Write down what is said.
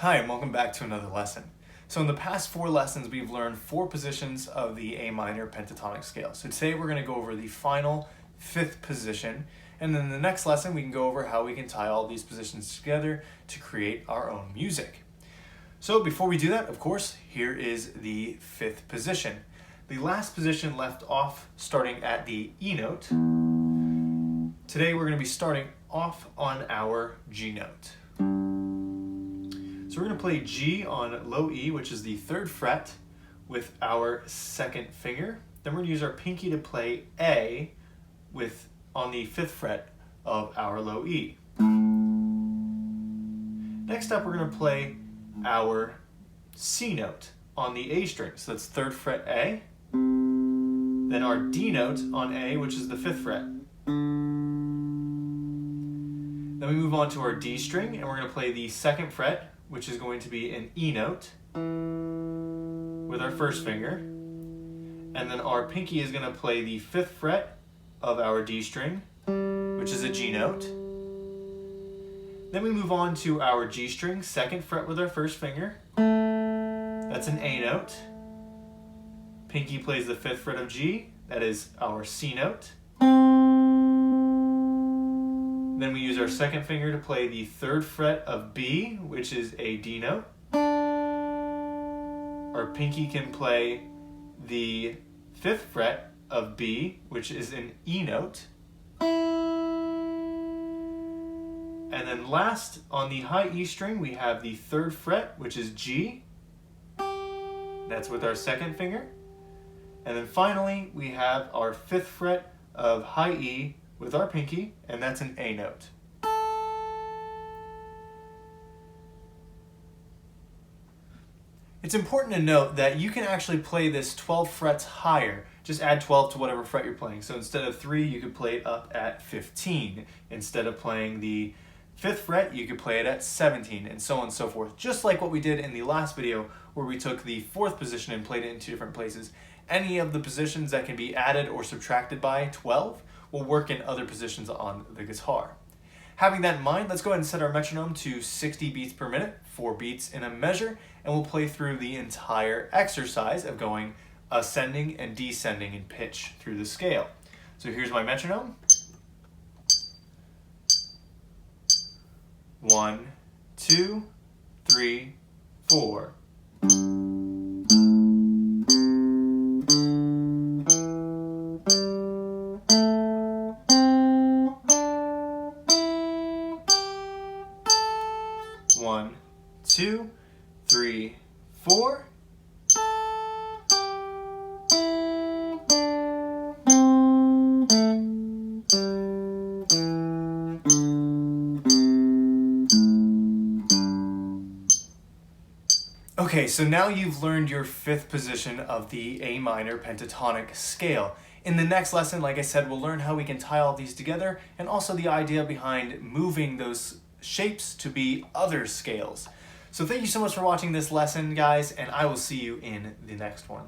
Hi, and welcome back to another lesson. So in the past 4 lessons, we've learned 4 positions of the A minor pentatonic scale. So today we're going to go over the final 5th position, and then in the next lesson we can go over how we can tie all these positions together to create our own music. So before we do that, of course, here is the 5th position. The last position left off starting at the E note. Today we're going to be starting off on our G note. So we're going to play G on low E, which is the 3rd fret, with our 2nd finger. Then we're going to use our pinky to play A on the 5th fret of our low E. Next up, we're going to play our C note on the A string. So that's 3rd fret A. Then our D note on A, which is the 5th fret. Then we move on to our D string, and we're going to play the 2nd fret, which is going to be an E note with our 1st finger. And then our pinky is going to play the 5th fret of our D string, which is a G note. Then we move on to our G string, 2nd fret with our 1st finger. That's an A note. Pinky plays the 5th fret of G, that is our C note. Then we use our 2nd finger to play the 3rd fret of B, which is a D note. Our pinky can play the 5th fret of B, which is an E note. And then last, on the high E string, we have the 3rd fret, which is G. That's with our 2nd finger. And then finally, we have our 5th fret of high E with our pinky, and that's an A note. It's important to note that you can actually play this 12 frets higher. Just add 12 to whatever fret you're playing. So instead of 3, you could play it up at 15. Instead of playing the 5th fret, you could play it at 17, and so on and so forth. Just like what we did in the last video, where we took the 4th position and played it in 2 different places. Any of the positions that can be added or subtracted by 12 will work in other positions on the guitar. Having that in mind, let's go ahead and set our metronome to 60 beats per minute, 4 beats in a measure, and we'll play through the entire exercise of going ascending and descending in pitch through the scale. So here's my metronome. 1, 2, 3, 4. One, 2, 3, 4. Okay, so now you've learned your 5th position of the A minor pentatonic scale. In the next lesson, like I said, we'll learn how we can tie all these together, and also the idea behind moving those shapes to be other scales. So thank you so much for watching this lesson, guys, and I will see you in the next one.